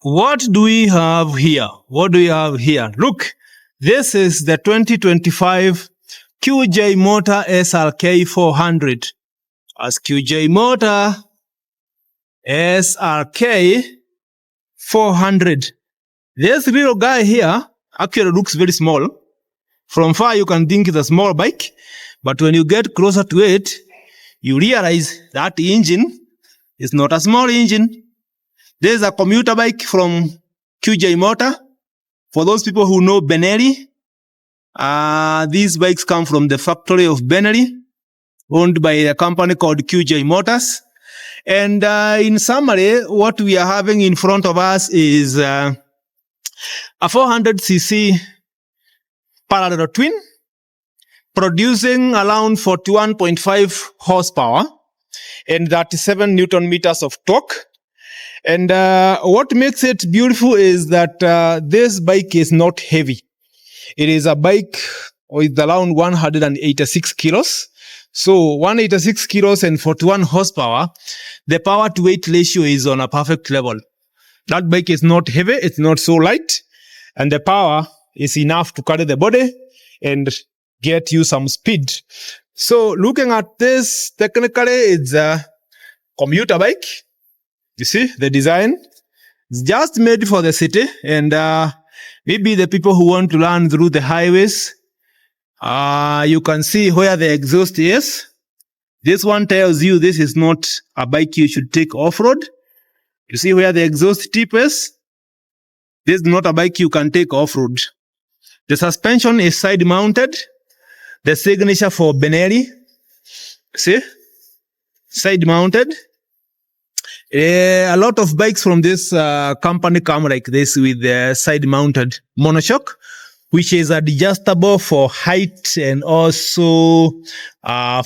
What do we have here? What do we have here? Look, this is the 2025 QJ Motor SRK 400. As QJ Motor SRK 400. This little guy here actually looks very small. From far you can think it's a small bike, but when you get closer to it, you realize that engine is not a small engine. This is a commuter bike from QJ Motor. For those people who know Benelli, these bikes come from the factory of Benelli, owned by a company called QJ Motors. And in summary, what we are having in front of us is a 400cc parallel twin, producing around 41.5 horsepower and 37 Newton meters of torque. And what makes it beautiful is that this bike is not heavy. It is a bike with around 186 kilos. So 186 kilos and 41 horsepower, the power to weight ratio is on a perfect level. That bike is not heavy, it's not so light, and the power is enough to carry the body and get you some speed. So looking at this, technically it's a commuter bike. You see the design? It's just made for the city, and maybe the people who want to run through the highways, you can see where the exhaust is. This one tells you this is not a bike you should take off-road. You see where the exhaust tip is? This is not a bike you can take off-road. The suspension is side-mounted. The signature for Benelli. See? Side-mounted. A lot of bikes from this company come like this with the side-mounted monoshock, which is adjustable for height and also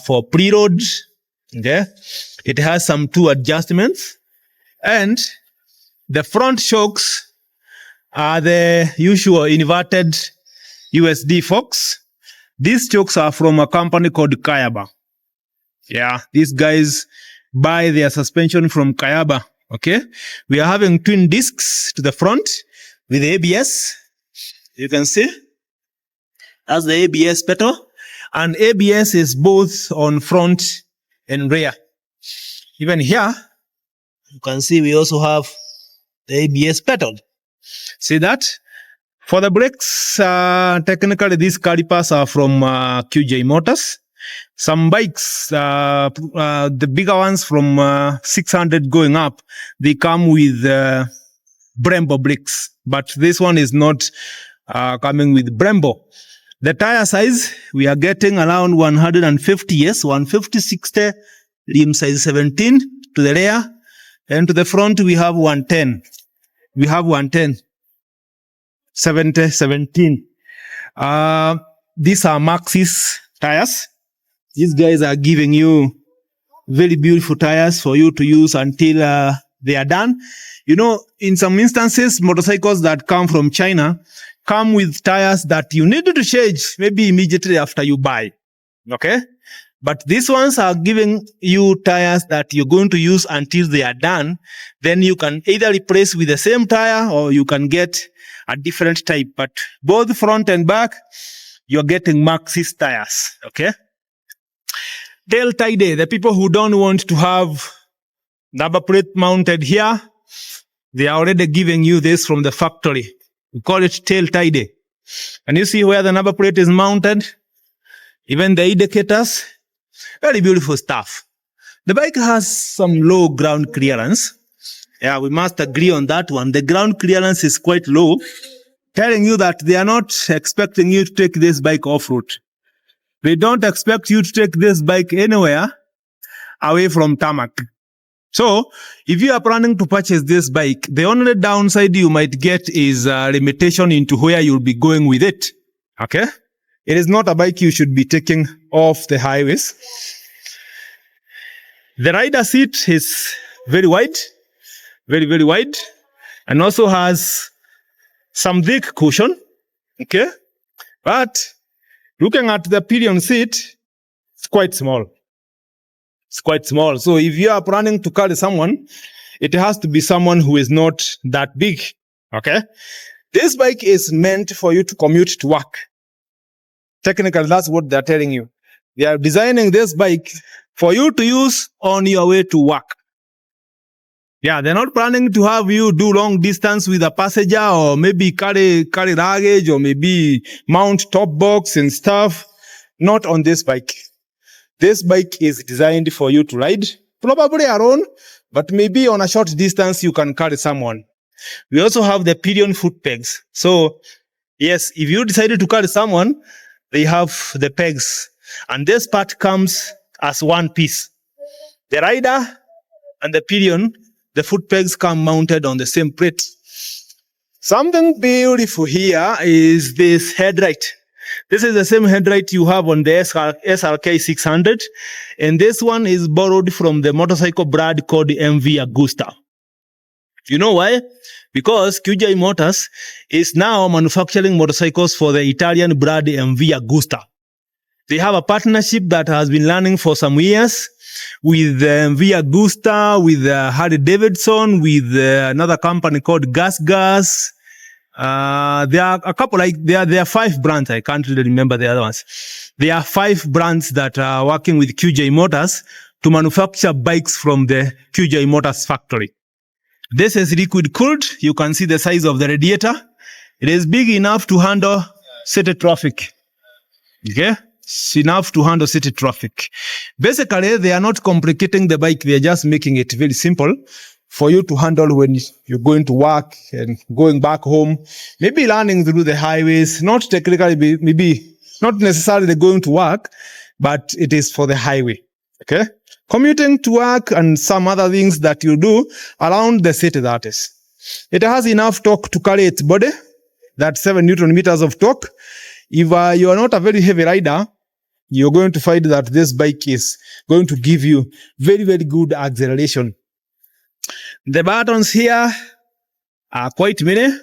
for preload. Okay? It has some two adjustments. And the front shocks are the usual inverted USD forks. These shocks are from a company called Kayaba. Yeah, these guys buy their suspension from Kayaba. Okay, we are having twin discs to the front with ABS. You can see that's the ABS pedal, and ABS is both on front and rear. Even here, you can see we also have the ABS pedal. See that? For the brakes, technically these calipers are from QJ Motors. Some bikes, the bigger ones from 600 going up, they come with Brembo brakes. But this one is not coming with Brembo. The tire size, we are getting around 150, yes, 150/60, rim size 17 to the rear. And to the front, we have 110. We have 110. 70, 17. These are Maxxis tires. These guys are giving you very beautiful tires for you to use until they are done. You know, in some instances, motorcycles that come from China come with tires that you need to change maybe immediately after you buy. Okay? But these ones are giving you tires that you're going to use until they are done. Then you can either replace with the same tire or you can get a different type. But both front and back, you're getting Maxxis tires. Okay? Tail tie day. The people who don't want to have number plate mounted here, they are already giving you this from the factory. We call it tail tie day. And you see where the number plate is mounted? Even the indicators. Very beautiful stuff. The bike has some low ground clearance. Yeah, we must agree on that one. The ground clearance is quite low, telling you that they are not expecting you to take this bike off-road. They don't expect you to take this bike anywhere away from tarmac. So, if you are planning to purchase this bike, the only downside you might get is a limitation into where you'll be going with it. Okay? It is not a bike you should be taking off the highways. The rider seat is very wide, very, very wide, and also has some thick cushion. Okay? But looking at the pillion seat, it's quite small. It's quite small. So if you are planning to carry someone, it has to be someone who is not that big. Okay. This bike is meant for you to commute to work. Technically, that's what they're telling you. They are designing this bike for you to use on your way to work. Yeah, they're not planning to have you do long distance with a passenger or maybe carry luggage or maybe mount top box and stuff. Not on this bike. This bike is designed for you to ride, probably alone, but maybe on a short distance you can carry someone. We also have the pillion foot pegs. So yes, if you decided to carry someone, they have the pegs. And this part comes as one piece. The rider and the pillion, the foot pegs come mounted on the same plate. Something beautiful here is this headlight. This is the same headlight you have on the SRK 600. And this one is borrowed from the motorcycle brand called MV Agusta. You know why? Because QJ Motors is now manufacturing motorcycles for the Italian brand MV Agusta. They have a partnership that has been running for some years with MV Agusta, with Harley Davidson, with another company called Gas. There are a couple, like there are 5 brands. I can't really remember the other ones. There are 5 brands that are working with QJ Motors to manufacture bikes from the QJ Motors factory. This is liquid cooled. You can see the size of the radiator. It is big enough to handle city traffic. Okay? It's enough to handle city traffic. Basically, they are not complicating the bike. They are just making it very simple for you to handle when you're going to work and going back home. Maybe running through the highways, not technically, maybe not necessarily going to work, but it is for the highway. Okay? Commuting to work and some other things that you do around the city, that is. It has enough torque to carry its body. That's 7 Newton meters of torque. If you are not a very heavy rider, you're going to find that this bike is going to give you very, very good acceleration. The buttons here are quite many.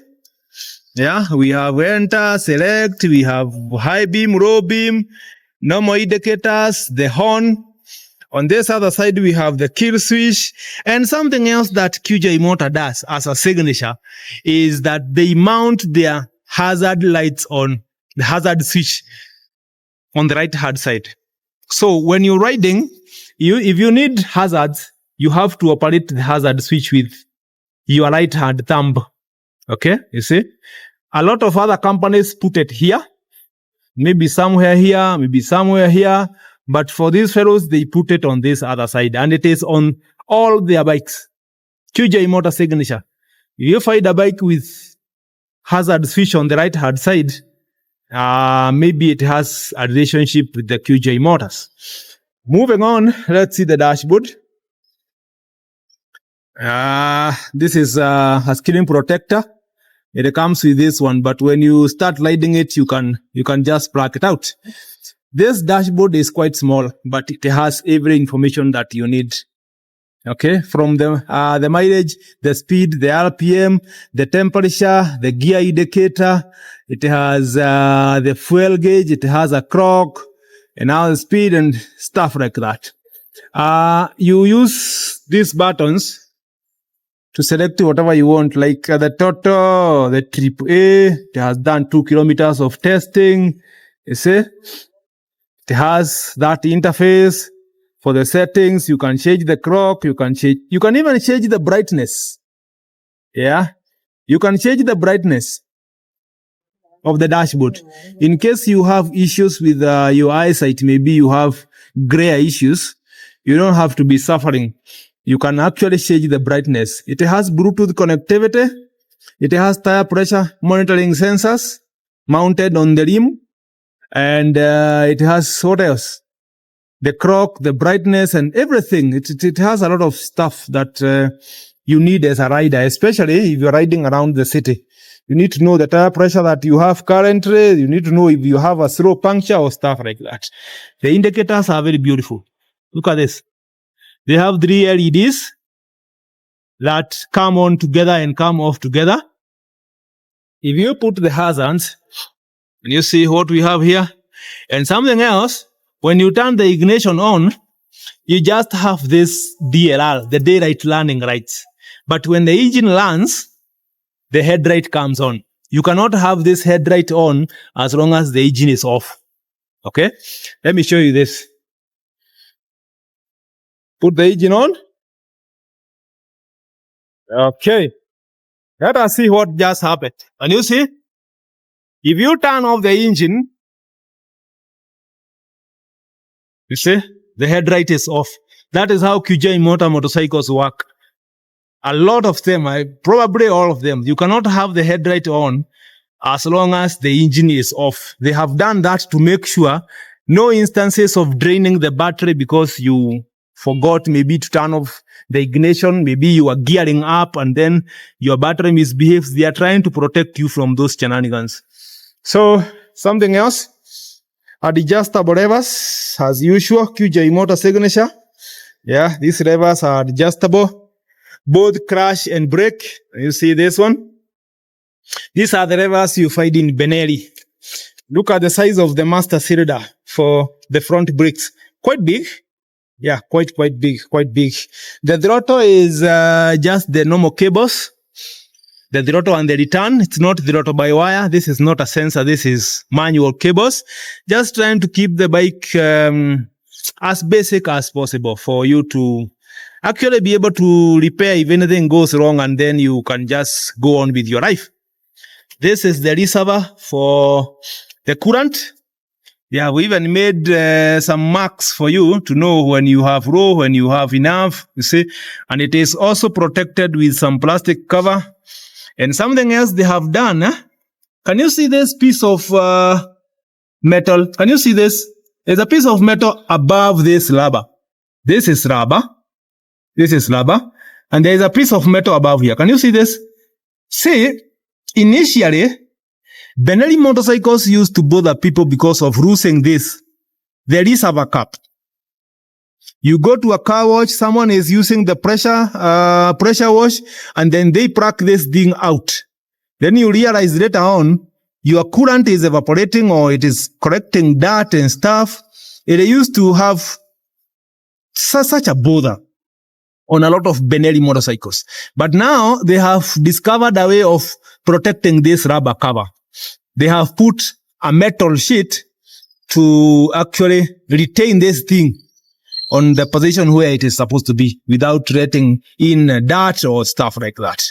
Yeah, we have enter, select, we have high beam, low beam, normal indicators, the horn. On this other side, we have the kill switch. And something else that QJ Motor does as a signature is that they mount their hazard lights on the hazard switch on the right hand side. So when you're riding, if you need hazards, you have to operate the hazard switch with your right hand thumb. Okay, you see? A lot of other companies put it here. Maybe somewhere here, maybe somewhere here. But for these fellows, they put it on this other side. And it is on all their bikes. QJ Motor signature. If you find a bike with hazard switch on the right hand side, maybe it has a relationship with the QJ Motors. Moving on, let's see the dashboard. This is a screen protector. It comes with this one, but when you start riding it, you can just plug it out. This dashboard is quite small, but it has every information that you need. Okay, from the mileage, the speed, the RPM, the temperature, the gear indicator. It has the fuel gauge. It has a clock, and now the speed and stuff like that. You use these buttons to select whatever you want, like the Toto, the AAA. It has done 2 kilometers of testing. You see? It has that interface for the settings. You can change the clock. You can even change the brightness. Yeah. You can change the brightness of the dashboard. In case you have issues with your eyesight, maybe you have glare issues, you don't have to be suffering. You can actually change the brightness. It has Bluetooth connectivity. It has tire pressure monitoring sensors mounted on the rim. And it has what else? The clock, the brightness, and everything. It has a lot of stuff that you need as a rider, especially if you're riding around the city. You need to know the tire pressure that you have currently. You need to know if you have a slow puncture or stuff like that. The indicators are very beautiful. Look at this. They have 3 LEDs that come on together and come off together. If you put the hazards, and you see what we have here, and something else, when you turn the ignition on, you just have this DLR, the daylight running lights. But when the engine lands, the headlight comes on. You cannot have this headlight on as long as the engine is off. Okay? Let me show you this. Put the engine on. Okay. Let us see what just happened. And you see, if you turn off the engine, you see, the headlight is off. That is how QJ Motor motorcycles work. A lot of them, probably all of them, you cannot have the headlight on as long as the engine is off. They have done that to make sure no instances of draining the battery because you forgot maybe to turn off the ignition, maybe you are gearing up and then your battery misbehaves. They are trying to protect you from those shenanigans. So, something else, adjustable levers, as usual, QJ Motor signature. Yeah, these levers are adjustable, both crash and brake. You see this one? These are the levers you find in Benelli. Look at the size of the master cylinder for the front brakes. Quite big. Yeah, quite big. The throttle is just the normal cables. The throttle and the return. It's not throttle by wire. This is not a sensor. This is manual cables. Just trying to keep the bike as basic as possible for you to actually be able to repair if anything goes wrong, and then you can just go on with your life. This is the reservoir for the coolant. Yeah, we even made some marks for you to know when you have low, when you have enough, you see. And it is also protected with some plastic cover. And something else they have done, can you see this piece of metal? Can you see this? There's a piece of metal above this rubber. This is rubber. This is rubber. And there is a piece of metal above here. Can you see this? See, initially, Benelli motorcycles used to bother people because of losing this. There is a backup. You go to a car wash, someone is using the pressure wash, and then they plug this thing out. Then you realize later on, your coolant is evaporating or it is collecting dirt and stuff. It used to have such a bother on a lot of Benelli motorcycles. But now they have discovered a way of protecting this rubber cover. They have put a metal sheet to actually retain this thing on the position where it is supposed to be without letting in dirt or stuff like that.